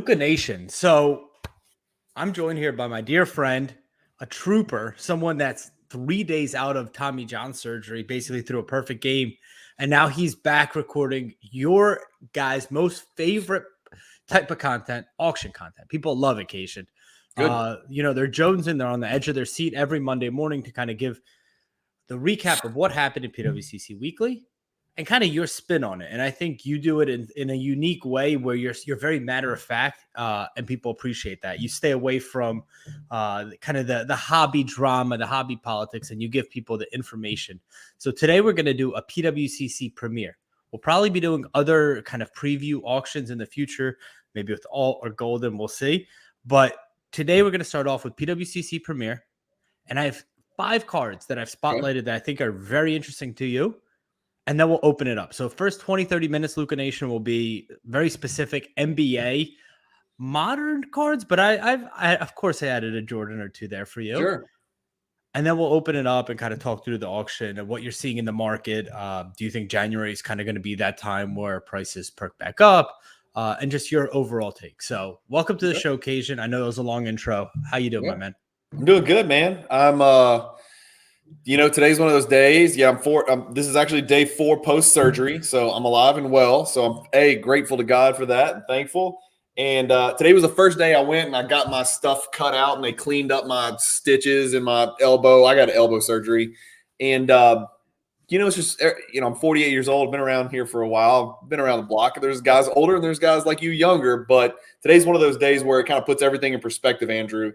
Luka Nation. So I'm joined here by my dear friend, a trooper, someone that's 3 days out of Tommy John surgery, basically threw a perfect game. And now he's back recording your guys' most favorite type of content, auction content. People love occasion. Good. They're jonesing, they're on the edge of their seat every Monday morning to kind of give the recap of what happened in PWCC Weekly and kind of your spin on it. And I think you do it in a unique way where you're very matter of fact, and people appreciate that. You stay away from kind of the hobby drama, the hobby politics, and you give people the information. So today we're going to do a PWCC premiere. We'll probably be doing other kind of preview auctions in the future, maybe with alt or golden, we'll see. But today we're going to start off with PWCC premiere. And I have 5 cards that I've spotlighted that I think are very interesting to you. And then we'll open it up. So first 20, 30 minutes, Luka Nation will be very specific NBA modern cards. But I of course, I added a Jordan or two there for you. Sure. And then we'll open it up and kind of talk through the auction and what you're seeing in the market. Do you think January is kind of going to be that time where prices perk back up? And just your overall take. So welcome to the show, Cajun. I know it was a long intro. How you doing, my man? I'm doing good, man. I'm today's one of those days. Yeah, this is actually day 4 post-surgery, so I'm alive and well. So I'm grateful to God for that and thankful. And today was the first day I went and I got my stuff cut out and they cleaned up my stitches in my elbow. I got elbow surgery. And it's just, I'm 48 years old, been around here for a while, been around the block. There's guys older and there's guys like you younger, but today's one of those days where it kind of puts everything in perspective, Andrew,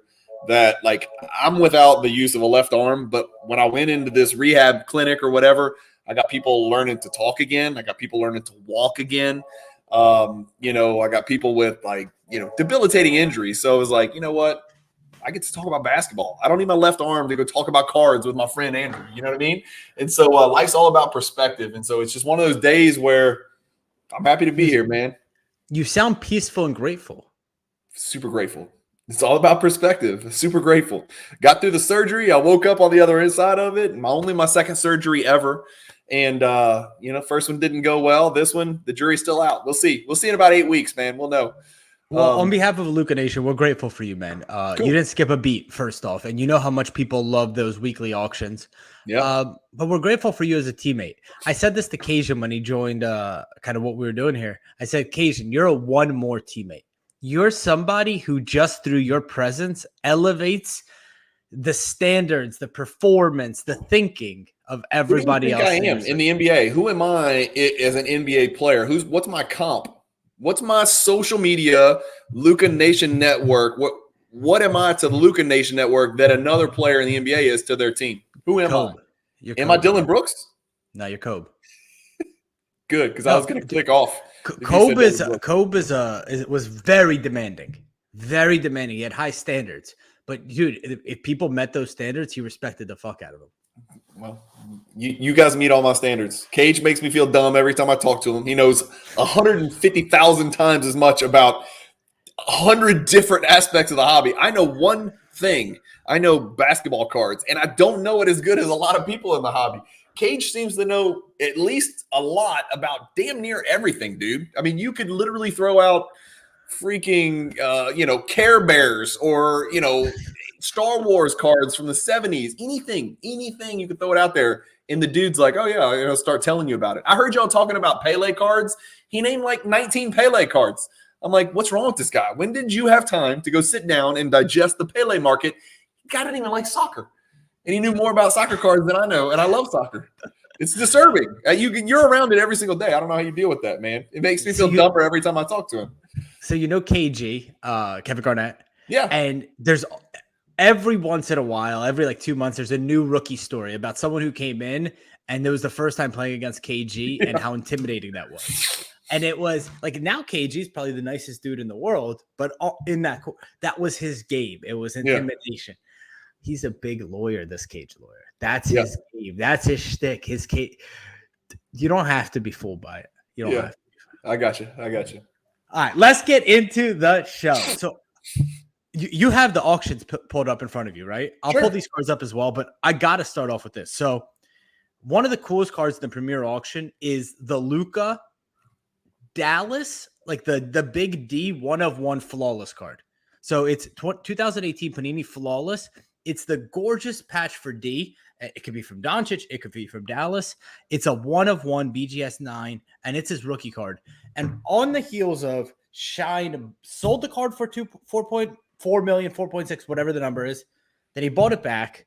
that like I'm without the use of a left arm, but when I went into this rehab clinic or whatever, I got people learning to talk again. I got people learning to walk again. I got people with debilitating injuries. So it was like, you know what? I get to talk about basketball. I don't need my left arm to go talk about cards with my friend Andrew. You know what I mean? And so life's all about perspective. And so it's just one of those days where I'm happy to be here, man. You sound peaceful and grateful. Super grateful. It's all about perspective. Super grateful. Got through the surgery. I woke up on the other inside of it. Only my second surgery ever. And, first one didn't go well. This one, the jury's still out. We'll see. We'll see in about 8 weeks, man. We'll know. Well, on behalf of Luka Nation, we're grateful for you, man. Cool. You didn't skip a beat, first off, and you know how much people love those weekly auctions. Yeah. But we're grateful for you as a teammate. I said this to Cajun when he joined kind of what we were doing here. I said, Cajun, you're a one more teammate. You're somebody who just through your presence elevates the standards, the performance, the thinking of everybody else. I am in the NBA. Who am I as an NBA player? What's my comp? What's my social media Luka Nation network? What am I to the Luka Nation network that another player in the NBA is to their team? Who am I? Am I Dylan Brooks? No, you're Kobe. Good, because I was going to click off. Kobe was very demanding. Very demanding. He had high standards. But, dude, if people met those standards, he respected the fuck out of them. Well, you guys meet all my standards. Cage makes me feel dumb every time I talk to him. He knows 150,000 times as much about 100 different aspects of the hobby. I know one thing. I know basketball cards, and I don't know it as good as a lot of people in the hobby. Cage seems to know at least a lot about damn near everything, dude. I mean, you could literally throw out freaking, Care Bears or, Star Wars cards from the 70s, anything you could throw it out there. And the dude's like, oh yeah, start telling you about it. I heard y'all talking about Pele cards. He named like 19 Pele cards. I'm like, what's wrong with this guy? When did you have time to go sit down and digest the Pele market? The guy didn't even like soccer. And he knew more about soccer cards than I know. And I love soccer. It's disturbing. You're around it every single day. I don't know how you deal with that, man. It makes me feel dumber every time I talk to him. So KG, Kevin Garnett. Yeah. And there's every once in a while, every like 2 months, there's a new rookie story about someone who came in and it was the first time playing against KG and how intimidating that was. And it was like, now KG is probably the nicest dude in the world, but in that was his game. It was intimidation. Yeah. He's a big lawyer, this Cage lawyer. That's his game. That's his shtick. His cage. You don't have to be fooled by it. You don't have to be. I got you. All right, let's get into the show. So you have the auctions pulled up in front of you, right? I'll pull these cards up as well, but I got to start off with this. So one of the coolest cards in the Premier auction is the Luka Dallas like the big D 1/1 flawless card. So it's 2018 Panini Flawless. It's the gorgeous patch for D. It could be from Doncic. It could be from Dallas. It's a 1/1 BGS 9, and it's his rookie card. And on the heels of Shine sold the card for 4.4 million, 4.6, whatever the number is. Then he bought it back.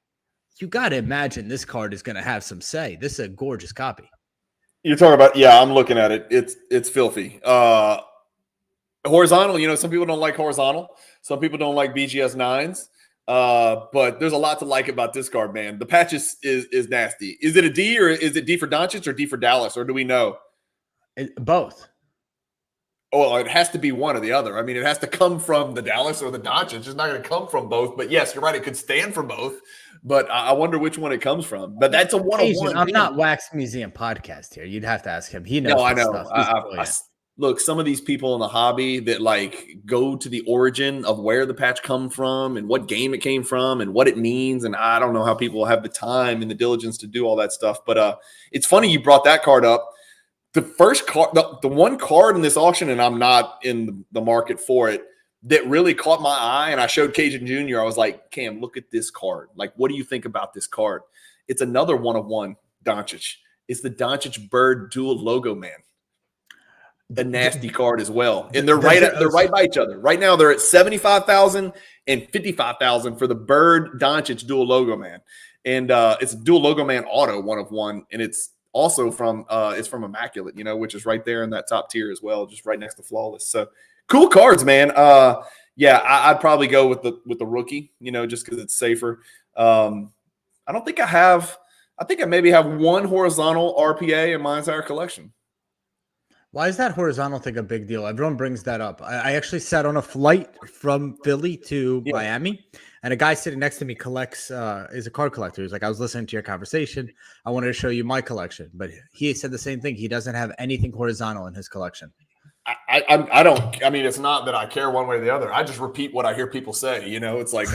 You got to imagine this card is going to have some say. This is a gorgeous copy. You're talking about, yeah, I'm looking at it. It's filthy. Horizontal, some people don't like horizontal. Some people don't like BGS 9s. But there's a lot to like about this card, man. The patch is nasty. Is it a D, or is it D for Doncic or D for Dallas, or do we know? Both. Oh, it has to be one or the other. I mean, it has to come from the Dallas or the Doncic. It's not going to come from both. But yes, you're right. It could stand for both. But I wonder which one it comes from. But that's a 1/1. I'm not Wax Museum podcast here. You'd have to ask him. He knows. No, I know. Look, some of these people in the hobby that like go to the origin of where the patch come from and what game it came from and what it means. And I don't know how people have the time and the diligence to do all that stuff. But it's funny you brought that card up. The first card, the one card in this auction, and I'm not in the market for it, that really caught my eye, and I showed Cajun Jr. I was like, Cam, look at this card. Like, what do you think about this card? It's another 1/1 Doncic. It's the Doncic Bird dual logo man. A nasty card as well. And they're right by each other. Right now, they're at 75,000 and 55,000 for the Bird Doncic dual logo man. And it's a dual logo man auto 1/1, and it's also from Immaculate, which is right there in that top tier as well, just right next to Flawless. So cool cards, man. Yeah, I'd probably go with the rookie, just because it's safer. I don't think I have. I think I maybe have one horizontal RPA in my entire collection. Why is that horizontal thing a big deal? Everyone brings that up. I actually sat on a flight from Philly to Miami, and a guy sitting next to me is a card collector. He's like, I was listening to your conversation. I wanted to show you my collection. But he said the same thing. He doesn't have anything horizontal in his collection. I don't. I mean, it's not that I care one way or the other. I just repeat what I hear people say. It's like,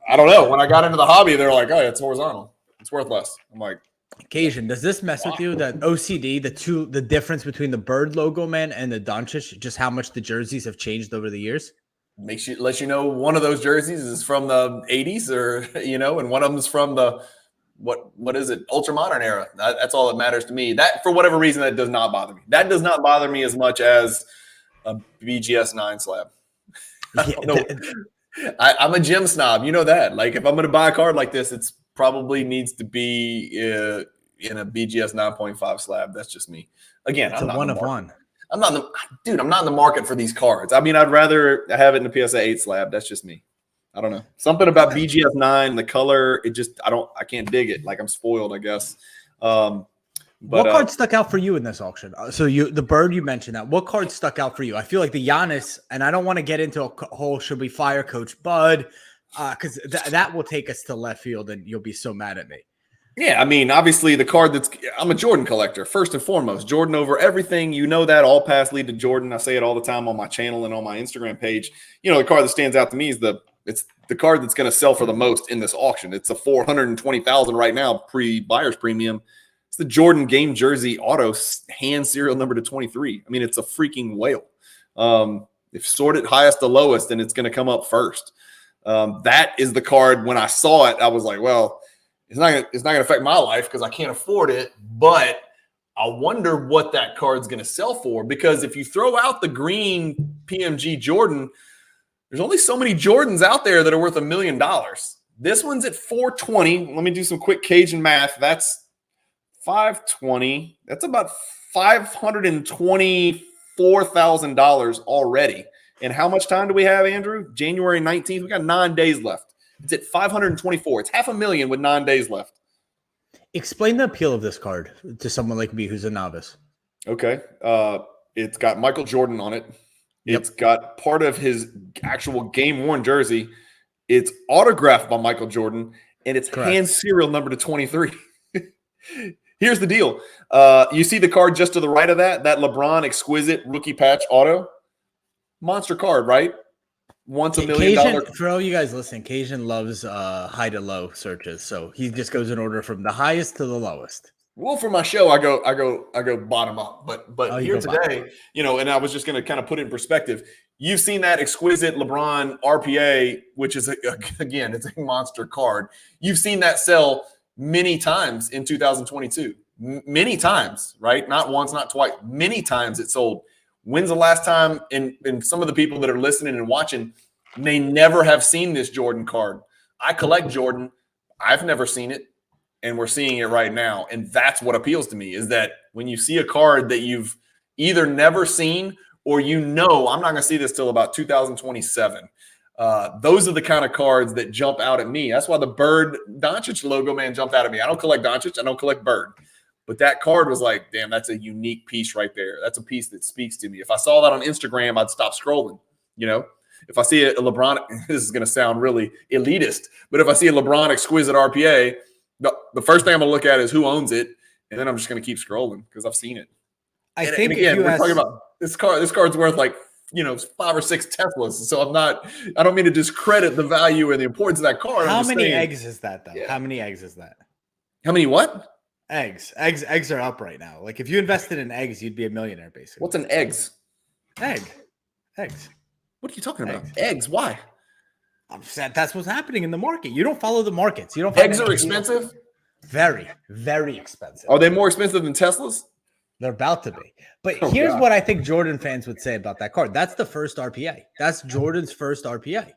I don't know. When I got into the hobby, they're like, oh, it's horizontal. It's worth less. I'm like, Occasion, does this mess with you? That OCD, the difference between the Bird logo man and the Doncic, just how much the jerseys have changed over the years? Lets you know one of those jerseys is from the 80s, or and one of them is from the what is it, ultra modern era. That's all that matters to me. That, for whatever reason, that does not bother me. That does not bother me as much as a BGS 9 slab. I don't know. I'm a gem snob. You know that. Like, if I'm going to buy a card like this, it's probably needs to be in a BGS 9.5 slab. That's just me. Again, it's I'm not 1/1. I'm not in the market for these cards. I mean, I'd rather have it in a PSA 8 slab. That's just me. I don't know. Something about BGS 9, the color, I can't dig it. Like, I'm spoiled, I guess. What card stuck out for you in this auction? So the Bird, you mentioned that. What card stuck out for you? I feel like the Giannis, and I don't want to get into a whole should we fire Coach Bud, because that will take us to left field, and you'll be so mad at me. Yeah, I mean, obviously the card I'm a Jordan collector, first and foremost. Jordan over everything. That all paths lead to Jordan. I say it all the time on my channel and on my Instagram page. The card that stands out to me is it's the card that's going to sell for the most in this auction. It's a $420,000 right now, pre-buyer's premium. It's the Jordan game jersey auto hand serial number to 23. I mean, it's a freaking whale. If sorted highest to lowest, then it's going to come up first. That is the card. When I saw it, I was like, well, it's not going to affect my life because I can't afford it. But I wonder what that card's going to sell for, because if you throw out the green PMG Jordan, there's only so many Jordans out there that are worth $1 million. This one's at 420. Let me do some quick Cajun math. That's 520. That's about $524,000 already. And how much time do we have, Andrew? January 19th. We got 9 days left. It's at 524. It's $500,000 with 9 days left. Explain the appeal of this card to someone like me who's a novice. Okay. It's got Micheal Jordan on it. Yep. It's got part of his actual game-worn jersey. It's autographed by Micheal Jordan, and it's hand serial number to 23. Here's the deal. You see the card just to the right of that LeBron exquisite rookie patch auto? Monster card, right? Once $1 million. For all you guys listening, Cajun loves high to low searches. So he just goes in order from the highest to the lowest. Well, for my show, I go bottom up. Oh, But you here go bottom. today, and I was just going to kind of put it in perspective. You've seen that exquisite LeBron RPA, which is again, it's a monster card. You've seen that sell many times in 2022. Many times, right? Not once, not twice. Many times it sold. When's the last time? And some of the people that are listening and watching may never have seen this Jordan card. I collect Jordan. I've never seen it. And we're seeing it right now. And that's what appeals to me, is that when you see a card that you've either never seen or I'm not going to see this till about 2027. Those are the kind of cards that jump out at me. That's why the Bird Doncic logo, man, jumped out at me. I don't collect Doncic. I don't collect Bird. But that card was like, damn, that's a unique piece right there. That's a piece that speaks to me. If I saw that on Instagram, I'd stop scrolling, If I see a LeBron, this is going to sound really elitist, but if I see a LeBron exquisite RPA, the first thing I'm going to look at is who owns it, and then I'm just going to keep scrolling because I've seen it. I think again, we're talking about this card. This card's worth like 5 or 6 Teslas. So I don't mean to discredit the value and the importance of that card. How many eggs is that though? Yeah. How many eggs is that? How many what? Eggs. Eggs are up right now. Like if you invested in eggs, you'd be a millionaire basically. What's an eggs? Eggs. What are you talking about? Eggs? Why? That's what's happening in the market. You don't follow the markets. You don't. Eggs are expensive. Very, very expensive. Are they more expensive than Teslas? They're about to be. But here's what I think Jordan fans would say about that card. That's the first RPA. That's Jordan's first RPA,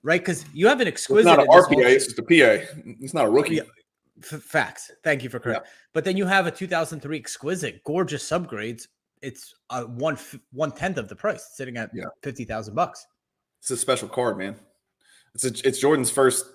right? Because you have an exquisite. It's not an RPA. It's just a PA. It's not a rookie. Yeah. Facts. Thank you for correct. Yeah. But then you have a 2003 exquisite, gorgeous subgrades. It's 1/10 of the price, it's sitting at $50,000. It's a special card, man. It's Jordan's first.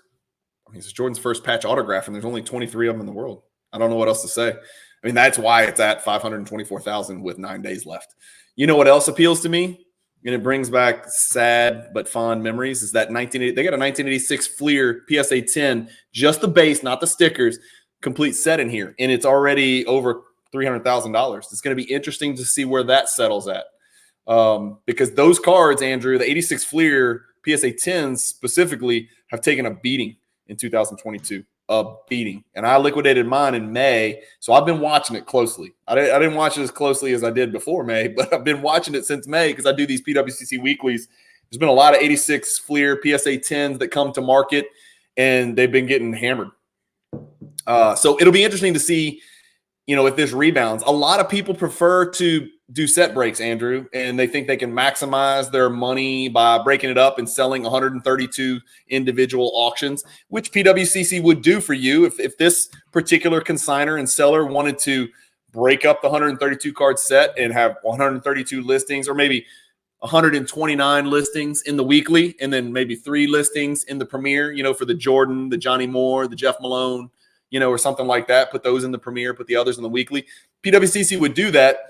It's Jordan's first patch autograph, and there's only 23 of them in the world. I don't know what else to say. I mean, that's why it's at $524,000 with 9 days left. You know what else appeals to me, and it brings back sad but fond memories, is that they got a 1986 Fleer PSA 10, just the base, not the stickers, complete set in here, and it's already over $300,000. It's going to be interesting to see where that settles at, because those cards, Andrew, the 86 Fleer PSA 10s specifically, have taken a beating in 2022. A beating. And I liquidated mine in May, so I've been watching it closely. I didn't watch it as closely as I did before May, but I've been watching it since May because I do these PWCC weeklies. There's been a lot of 86 Fleer PSA 10s that come to market, and they've been getting hammered. So it'll be interesting to see, if this rebounds. A lot of people prefer to do set breaks, Andrew, and they think they can maximize their money by breaking it up and selling 132 individual auctions, which PWCC would do for you if this particular consigner and seller wanted to break up the 132 card set and have 132 listings, or maybe 129 listings in the weekly, and then maybe 3 listings in the premier, for the Jordan, the Johnny Moore, the Jeff Malone, or something like that. Put those in the premier, put the others in the weekly. PWCC would do that.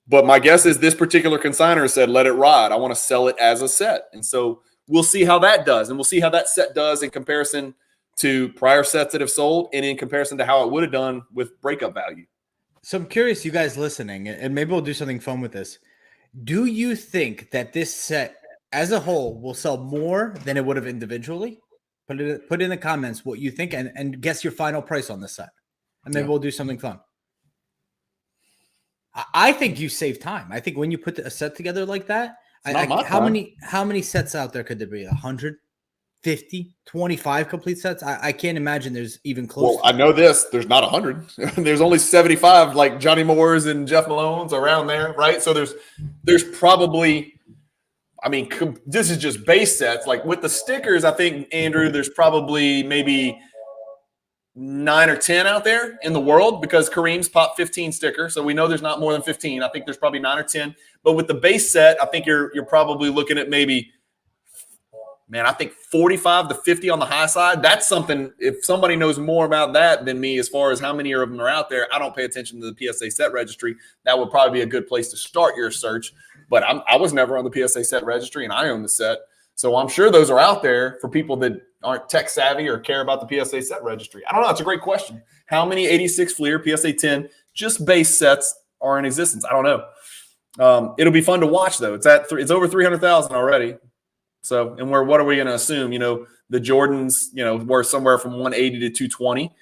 But my guess is this particular consigner said, let it ride. I want to sell it as a set. And so we'll see how that does. And we'll see how that set does in comparison to prior sets that have sold, and in comparison to how it would have done with breakup value. So I'm curious, you guys listening, and maybe we'll do something fun with this. Do you think that this set as a whole will sell more than it would have individually? Put in the comments what you think, and guess your final price on the set. And maybe we'll do something fun. I think you save time. I think when you put a set together like that, how many sets out there could there be? 150, 25 complete sets? I can't imagine there's even close. Well, I know this. There's not 100. There's only 75, like Johnny Moore's and Jeff Malone's around there, right? So there's probably, this is just base sets. Like with the stickers, I think, Andrew, there's probably maybe 9 or 10 out there in the world, because Kareem's popped 15 sticker. So we know there's not more than 15. I think there's probably 9 or 10. But with the base set, I think you're probably looking at maybe, I think 45 to 50 on the high side. That's something, if somebody knows more about that than me as far as how many of them are out there, I don't pay attention to the PSA set registry. That would probably be a good place to start your search. But I was never on the PSA set registry, and I own the set. So I'm sure those are out there for people that aren't tech savvy or care about the PSA set registry. I don't know. It's a great question. How many 86 Fleer PSA 10 just base sets are in existence? I don't know. It'll be fun to watch though. It's over 300,000 already. So, and what are we going to assume? The Jordans, worth somewhere from 180 to 220.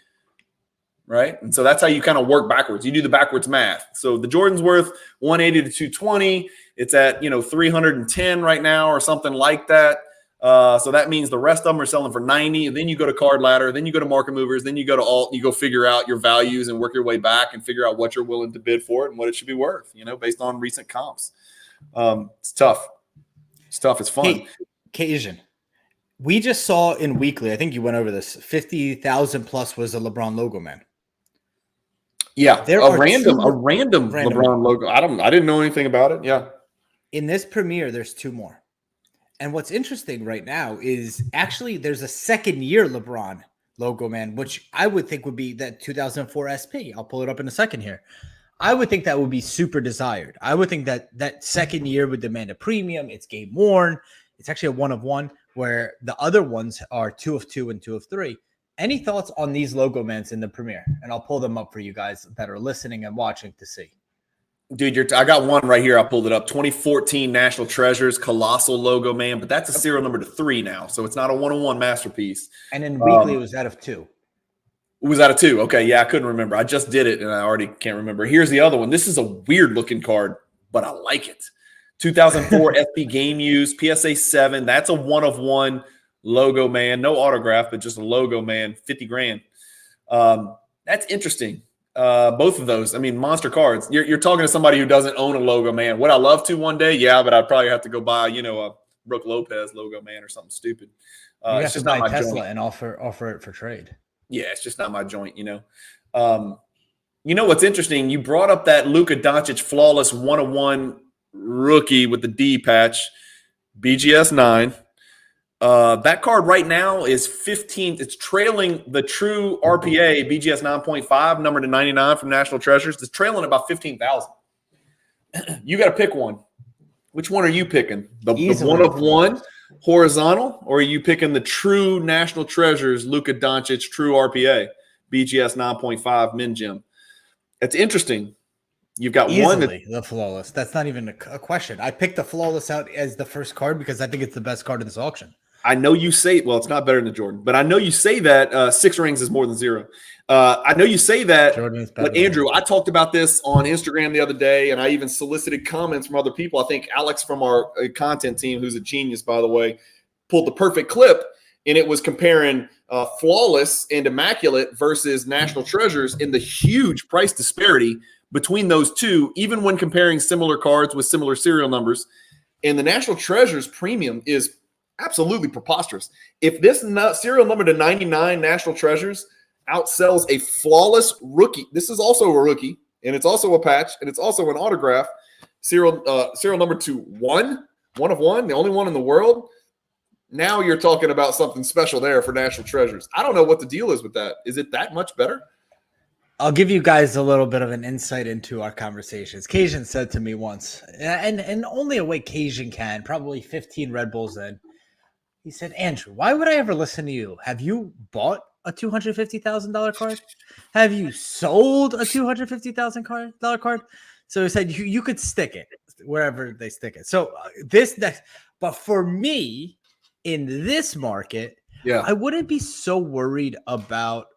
right? And so that's how you kind of work backwards. You do the backwards math. So the Jordan's worth 180 to 220. It's at 310 right now or something like that. So that means the rest of them are selling for 90. And then you go to Card Ladder, then you go to Market Movers, then you go to Alt. You go figure out your values and work your way back and figure out what you're willing to bid for it and what it should be worth. Based on recent comps. It's tough. It's tough. It's fun. Hey, Cajun. We just saw in Weekly, I think you went over this, 50,000 plus was a LeBron logo, man. Yeah, a random LeBron logo. I didn't know anything about it. Yeah. In this premiere, there's 2 more. And what's interesting right now is actually there's a second-year LeBron logo, man, which I would think would be that 2004 SP. I'll pull it up in a second here. I would think that would be super desired. I would think that second year would demand a premium. It's game worn. It's actually a 1 of 1, where the other ones are 2 of 2 and 2 of 3. Any thoughts on these logo mans in the premiere? And I'll pull them up for you guys that are listening and watching to see. Dude, I got one right here. I pulled it up. 2014 National Treasures, colossal logo, man. But that's a serial number to 3 now, so it's not a 1-on-1 masterpiece. And in Weekly, it was out of 2. It was out of 2. Okay, yeah, I couldn't remember. I just did it, and I already can't remember. Here's the other one. This is a weird-looking card, but I like it. 2004 FP Game Use, PSA 7. That's a 1 of 1 logo, man. No autograph, but just a logo, man. 50 grand. That's interesting. Both of those. I mean, monster cards. You're talking to somebody who doesn't own a logo, man. Would I love to one day? Yeah, but I'd probably have to go buy, a Brooke Lopez logo, man, or something stupid. You have to buy Tesla and offer it for trade. Yeah, it's just not my joint, what's interesting? You brought up that Luka Doncic flawless 1-of-1 rookie with the D patch, BGS 9. That card right now is 15. It's trailing the true RPA BGS 9.5 number to 99 from National Treasures. It's trailing about 15,000. You got to pick one. Which one are you picking? The 1-of-1 horizontal, or are you picking the true National Treasures Luka Doncic true RPA BGS 9.5 Min Gem? That's interesting. You've got easily the flawless. That's not even a question. I picked the flawless out as the first card because I think it's the best card in this auction. I know you say, well, it's not better than Jordan, but I know you say that 6 rings is more than 0. I know you say that, but Andrew, I talked about this on Instagram the other day, and I even solicited comments from other people. I think Alex from our content team, who's a genius, by the way, pulled the perfect clip, and it was comparing flawless and immaculate versus National Treasures in the huge price disparity between those two, even when comparing similar cards with similar serial numbers. And the National Treasures premium is absolutely preposterous. If this serial number to 99 National Treasures outsells a flawless rookie, this is also a rookie, and it's also a patch, and it's also an autograph, serial number to 1 of 1, the only one in the world. Now you're talking about something special there for National Treasures. I don't know what the deal is with that. Is it that much better? I'll give you guys a little bit of an insight into our conversations. Cajun said to me once, and only a way Cajun can, probably 15 Red Bulls in, he said, Andrew, why would I ever listen to you? Have you bought a $250,000 card? Have you sold a $250,000 card? So he said, you could stick it wherever they stick it. So but for me, in this market, I wouldn't be so worried about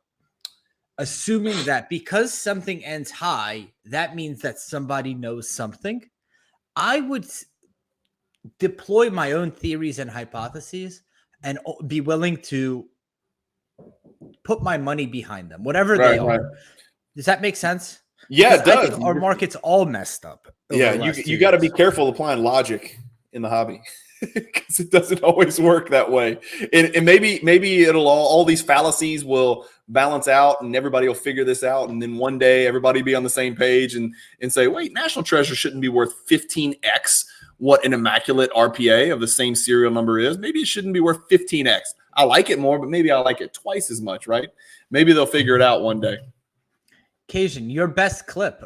assuming that because something ends high, that means that somebody knows something. I would deploy my own theories and hypotheses and be willing to put my money behind them, whatever they are. Right. Does that make sense? Yeah, it does. I think our market's all messed up. Yeah, you got to be careful applying logic in the hobby because it doesn't always work that way. And maybe it'll all these fallacies will balance out and everybody will figure this out. And then one day everybody be on the same page and say, wait, National Treasure shouldn't be worth 15x what an immaculate RPA of the same serial number is. Maybe it shouldn't be worth 15x. I like it more, but maybe I like it twice as much, right? Maybe they'll figure it out one day. Cajun, your best clip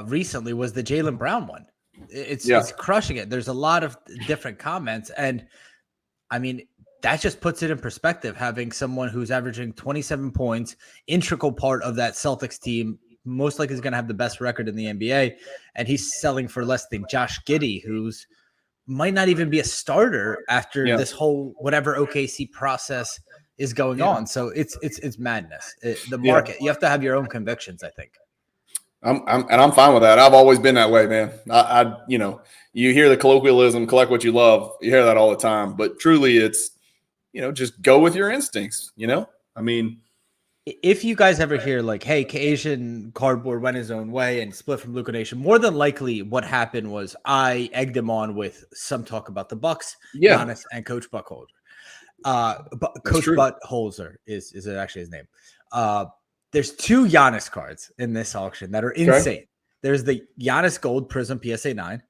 recently was the Jaylen Brown one. It's crushing it. There's a lot of different comments. And I mean, that just puts it in perspective, having someone who's averaging 27 points, integral part of that Celtics team, most likely is going to have the best record in the NBA. And he's selling for less than Josh Giddey, who's might not even be a starter after this whole whatever OKC process is going Yeah. on. So it's madness. The Yeah. market, you have to have your own convictions, I think. I'm fine with that. I've always been that way, man. You hear the colloquialism, collect what you love. You hear that all the time, but truly it's, just go with your instincts, I mean, If you guys ever hear like, hey, Asian cardboard went his own way and split from Luka Nation, more than likely what happened was I egged him on with some talk about the Bucks, yeah, Giannis, and Coach Buckholzer. But that's Coach true. Buttholzer is actually his name. There's 2 Giannis cards in this auction that are insane. Okay. There's the Giannis Gold Prism PSA 9,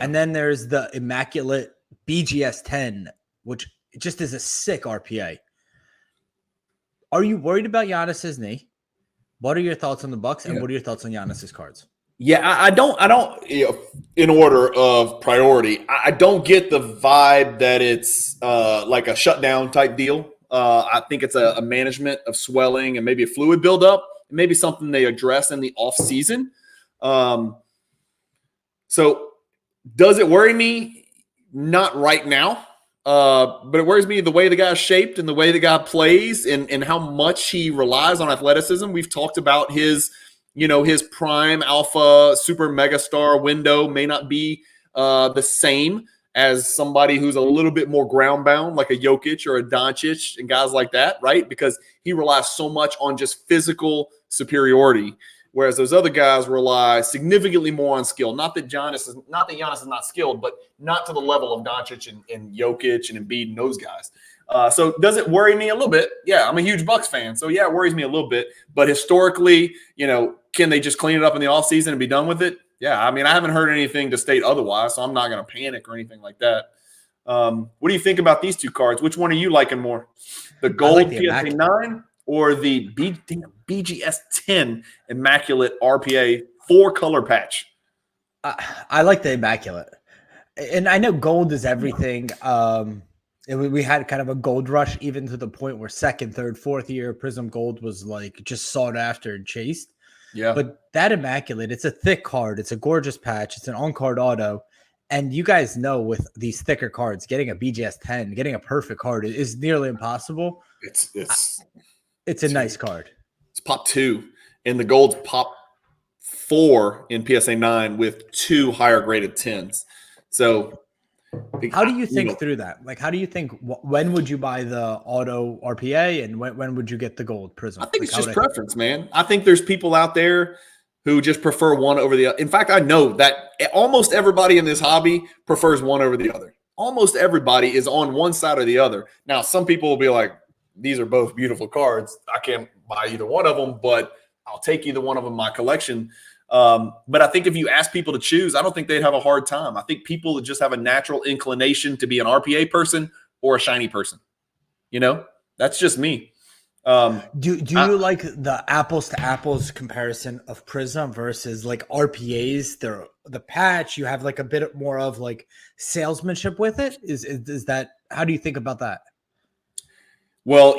and then there's the Immaculate BGS 10, which just is a sick RPA. Are you worried about Giannis's knee? What are your thoughts on the Bucks, and what are your thoughts on Giannis's cards? Yeah, I don't, in order of priority, I don't get the vibe that it's like a shutdown type deal. I think it's a management of swelling and maybe a fluid buildup, and maybe something they address in the off season. So does it worry me? Not right now. But it worries me the way the guy's shaped and the way the guy plays and how much he relies on athleticism. We've talked about his prime alpha super megastar window may not be the same as somebody who's a little bit more ground bound, like a Jokic or a Doncic and guys like that, right? Because he relies so much on just physical superiority. Whereas those other guys rely significantly more on skill. Not that Giannis is not skilled, but not to the level of Doncic and Jokic and Embiid and those guys. So does it worry me a little bit? Yeah, I'm a huge Bucks fan. So yeah, it worries me a little bit. But historically, can they just clean it up in the offseason and be done with it? Yeah, I mean, I haven't heard anything to state otherwise, so I'm not going to panic or anything like that. What do you think about these 2 cards? Which one are you liking more? The gold PSA 9 or the BGS 10 Immaculate RPA 4-color patch? I like the Immaculate. And I know gold is everything. We had kind of a gold rush, even to the point where 2nd, 3rd, 4th year Prism Gold was like just sought after and chased. Yeah. But that Immaculate, it's a thick card. It's a gorgeous patch. It's an on-card auto. And you guys know with these thicker cards, getting a BGS 10, getting a perfect card is nearly impossible. It's a nice card. It's pop 2, and the gold's pop 4 in PSA 9 with 2 higher graded 10s. So how do you think through that? Like, how do you think, when would you buy the auto RPA and when would you get the gold Prism? I think it's just preference, man. I think there's people out there who just prefer one over the other. In fact, I know that almost everybody in this hobby prefers one over the other. Almost everybody is on one side or the other. Now, some people will be like, these are both beautiful cards. I can't buy either one of them, but I'll take either one of them in my collection. But I think if you ask people to choose, I don't think they'd have a hard time. I think people just have a natural inclination to be an RPA person or a shiny person. That's just me. Do you like the apples to apples comparison of Prism versus like RPAs? The patch, you have like a bit more of like salesmanship with it. Is that, how do you think about that? Well,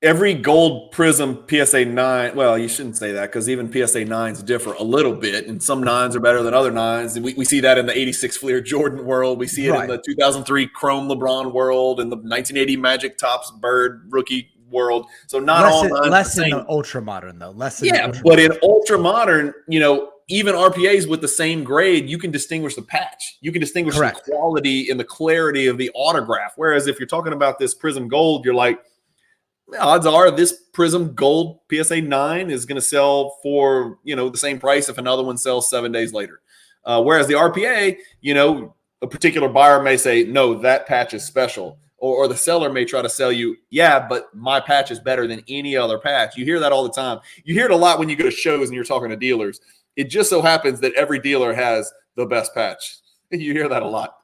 every gold Prism PSA 9, well, you shouldn't say that because even PSA 9s differ a little bit, and some 9s are better than other 9s. And we see that in the 86 Fleer Jordan world. We see it in the 2003 Chrome LeBron world, and the 1980 Magic Topps Bird rookie world. So not all 9s less in the ultra modern though. But in ultra modern, even RPAs with the same grade, you can distinguish the patch. You can distinguish the quality and the clarity of the autograph. Whereas if you're talking about this Prism Gold, you're like, odds are this Prism Gold PSA 9 is going to sell for, the same price if another one sells 7 days later. Whereas the RPA, a particular buyer may say, no, that patch is special. Or the seller may try to sell you, yeah, but my patch is better than any other patch. You hear that all the time. You hear it a lot when you go to shows and you're talking to dealers. It just so happens that every dealer has the best patch. You hear that a lot.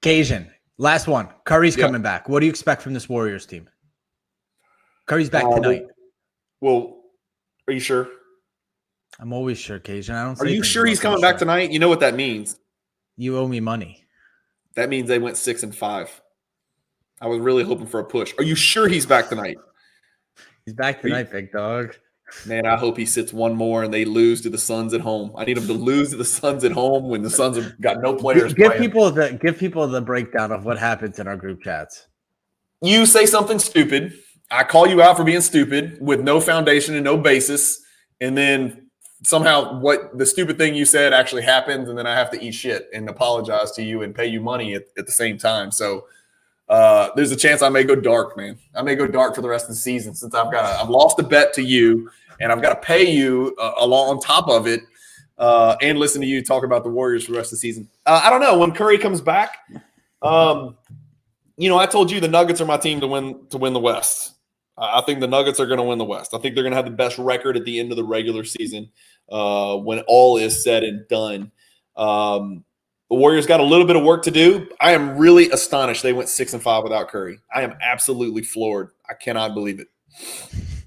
Cajun. Last one. Curry's coming back. What do you expect from this Warriors team? Curry's back tonight. Well, are you sure? I'm always sure, Cajun. Are you sure he's coming back tonight? You know what that means? You owe me money. That means they went 6-5. I was really hoping for a push. Are you sure he's back tonight? He's back tonight, big dog. Man, I hope he sits one more and they lose to the Suns at home. I need him to lose to the Suns at home when the Suns have got no players Give playing. people the breakdown of what happens in our group chats. You say something stupid. I call you out for being stupid with no foundation and no basis. And then somehow what the stupid thing you said actually happens. And then I have to eat shit and apologize to you and pay you money at the same time. So there's a chance I may go dark, man. I may go dark for the rest of the season since I've lost a bet to you and I've got to pay you along on top of it and listen to you talk about the Warriors for the rest of the season. I don't know when Curry comes back. I told you the Nuggets are my team to win the West. I think the Nuggets are going to win the West. I think they're going to have the best record at the end of the regular season when all is said and done. The Warriors got a little bit of work to do. I am really astonished they went 6-5 without Curry. I am absolutely floored. I cannot believe it.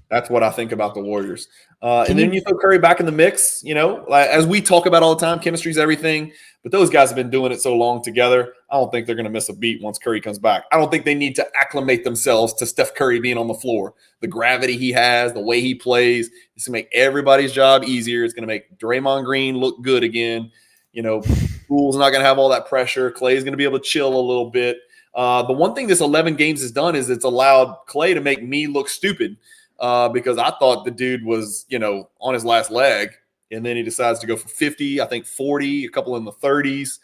That's what I think about the Warriors. And then you throw Curry back in the mix, as we talk about all the time, chemistry is everything. But those guys have been doing it so long together. I don't think they're going to miss a beat once Curry comes back. I don't think they need to acclimate themselves to Steph Curry being on the floor. The gravity he has, the way he plays, it's going to make everybody's job easier. It's going to make Draymond Green look good again. Poole's not going to have all that pressure. Clay's going to be able to chill a little bit. The one thing this 11 games has done is it's allowed Clay to make me look stupid because I thought the dude was, on his last leg. And then he decides to go for 50, I think 40, a couple in the 30s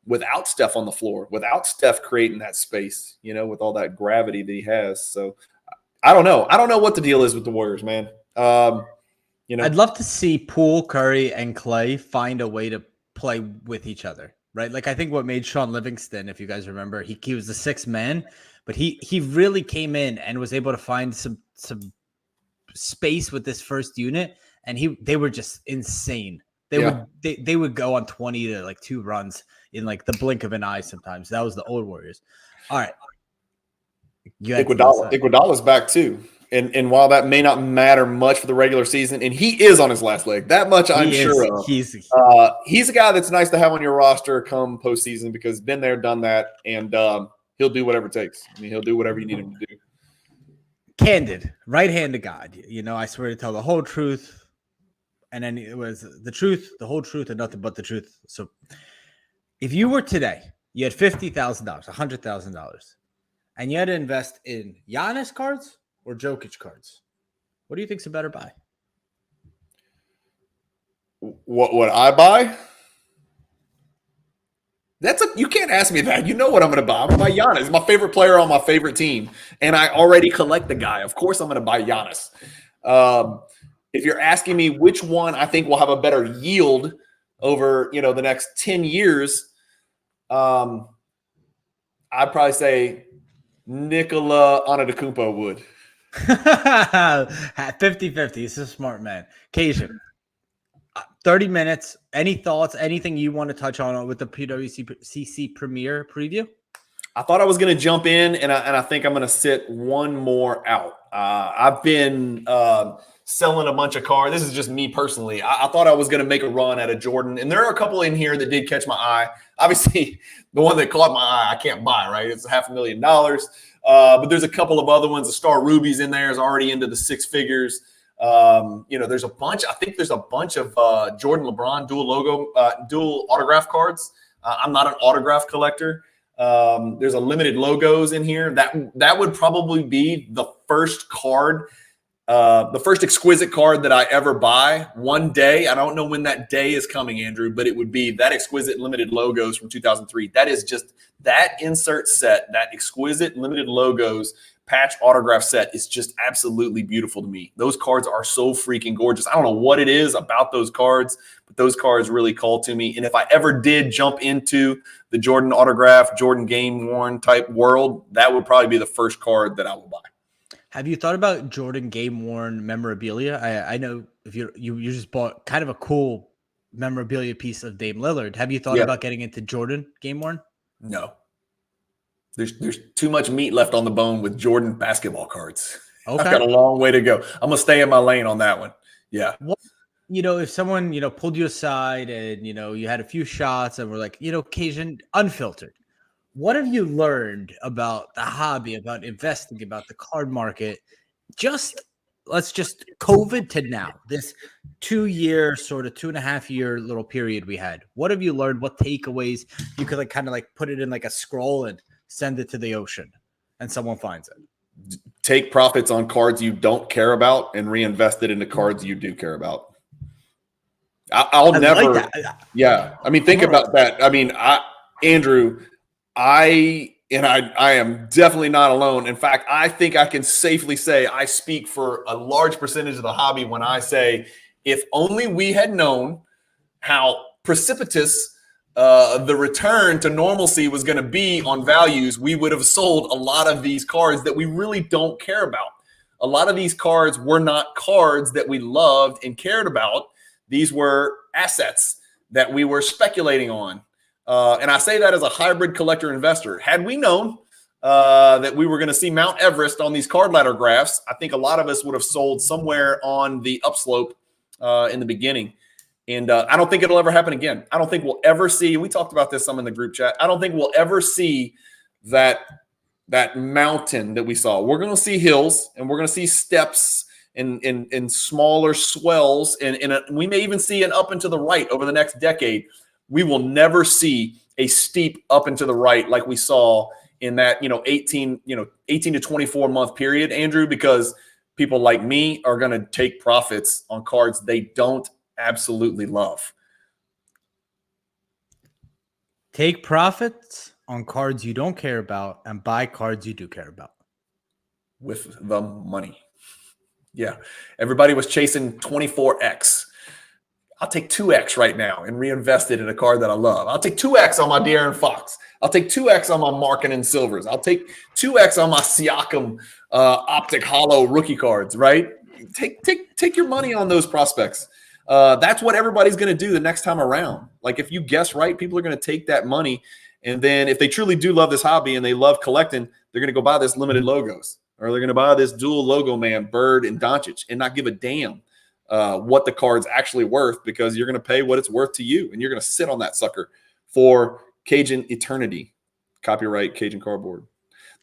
without Steph on the floor, without Steph creating that space, with all that gravity that he has. So I don't know. I don't know what the deal is with the Warriors, man. I'd love to see Poole, Curry, and Clay find a way to play with each other, right? Like I think what made Sean Livingston, if you guys remember, he was the sixth man, but he really came in and was able to find some space with this first unit. And they were just insane. They would go on 20 to like 2 runs in like the blink of an eye sometimes. That was the old Warriors. All right. Iguodala's back too. And while that may not matter much for the regular season, and he is on his last leg, that much I'm sure of. He's a guy that's nice to have on your roster come postseason because been there, done that, and he'll do whatever it takes. I mean, he'll do whatever you need him to do. Candid, right hand to God. I swear to tell the whole truth. And then it was the truth, the whole truth, and nothing but the truth. So if you were today, you had $50,000, $100,000, and you had to invest in Giannis cards or Jokic cards, what do you think's a better buy? What would I buy? You can't ask me that. You know what I'm going to buy. I'm going to buy Giannis. He's my favorite player on my favorite team, and I already collect the guy. Of course, I'm going to buy Giannis. If you're asking me which one I think will have a better yield over, the next 10 years, I'd probably say Micheal Antetokounmpo would. 50-50. He's a smart man. Cajun, 30 minutes. Any thoughts, anything you want to touch on with the PWCC Premier preview? I thought I was going to jump in, and I think I'm going to sit one more out. I've been selling a bunch of cards. This is just me personally. I thought I was going to make a run at a Jordan, and there are a couple in here that did catch my eye. Obviously, the one that caught my eye, I can't buy, right? It's $500,000. But there's a couple of other ones. The Star Rubies in there is already into the 6 figures. There's a bunch. I think there's a bunch of Jordan LeBron dual autograph cards. I'm not an autograph collector. There's a limited logos in here. That would probably be the first card, the first exquisite card that I ever buy one day. I don't know when that day is coming, Andrew, but it would be that exquisite limited logos from 2003. That is just that insert set, that exquisite limited logos patch autograph set is just absolutely beautiful to me. Those cards are so freaking gorgeous. I don't know what it is about those cards, but those cards really call to me. And if I ever did jump into the Jordan autograph, Jordan game worn type world, that would probably be the first card that I would buy. Have you thought about Jordan game worn memorabilia? I know if you just bought kind of a cool memorabilia piece of Dame Lillard. Have you thought about getting into Jordan game worn? No. There's too much meat left on the bone with Jordan basketball cards. Okay. I've got a long way to go. I'm going to stay in my lane on that one. Yeah. What, if someone, pulled you aside and, you had a few shots and were like, Cajun, unfiltered, what have you learned about the hobby, about investing, about the card market, just let's just COVID to now, this 2-year, sort of 2.5-year little period we had. What have you learned? What takeaways you could kind of put it in like a scroll and send it to the ocean and someone finds it? Take profits on cards you don't care about and reinvest it into cards you do care about. I'll never. Like that. Yeah. I mean, think about that. I mean, Andrew, I am definitely not alone. In fact, I think I can safely say I speak for a large percentage of the hobby when I say, if only we had known how precipitous the return to normalcy was going to be on values, we would have sold a lot of these cards that we really don't care about. A lot of these cards were not cards that we loved and cared about. These were assets that we were speculating on. And I say that as a hybrid collector investor. Had we known that we were going to see Mount Everest on these card ladder graphs, I think a lot of us would have sold somewhere on the upslope in the beginning. And I don't think it'll ever happen again. I don't think we'll ever see, we talked about this some in the group chat, I don't think we'll ever see that mountain that we saw. We're going to see hills, and we're going to see steps and smaller swells, and we may even see an up and to the right over the next decade. We will never see a steep up and to the right like we saw in that 18 to 24 month period, Andrew, because people like me are going to take profits on cards they don't absolutely love. Take profits on cards you don't care about and buy cards you do care about. With the money. Yeah. Everybody was chasing 24X. I'll take 2X right now and reinvest it in a card that I love. I'll take 2X on my De'Aaron Fox. I'll take 2X on my Markkanen Silvers. I'll take 2X on my Siakam Optic Hollow rookie cards, right? Take your money on those prospects. That's what everybody's going to do the next time around. Like, if you guess right, people are going to take that money. And then if they truly do love this hobby and they love collecting, they're going to go buy this limited logos, or they're going to buy this dual logo man, Bird and Doncic, and not give a damn what the card's actually worth, because you're going to pay what it's worth to you, and you're going to sit on that sucker for Cajun eternity. Copyright Cajun Cardboard.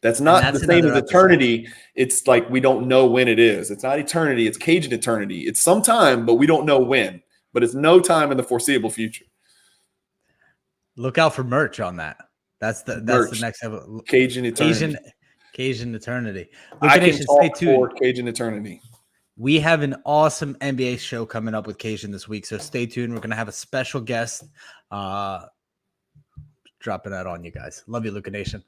That's not the same as eternity. It's like we don't know when it is. It's not eternity. It's Cajun eternity. It's sometime, but we don't know when. But it's no time in the foreseeable future. Look out for merch on that. That's the next level. Cajun eternity. Cajun eternity. I can talk for Cajun eternity. We have an awesome NBA show coming up with Cajun this week, so stay tuned. We're going to have a special guest dropping that on you guys. Love you, Luka Nation.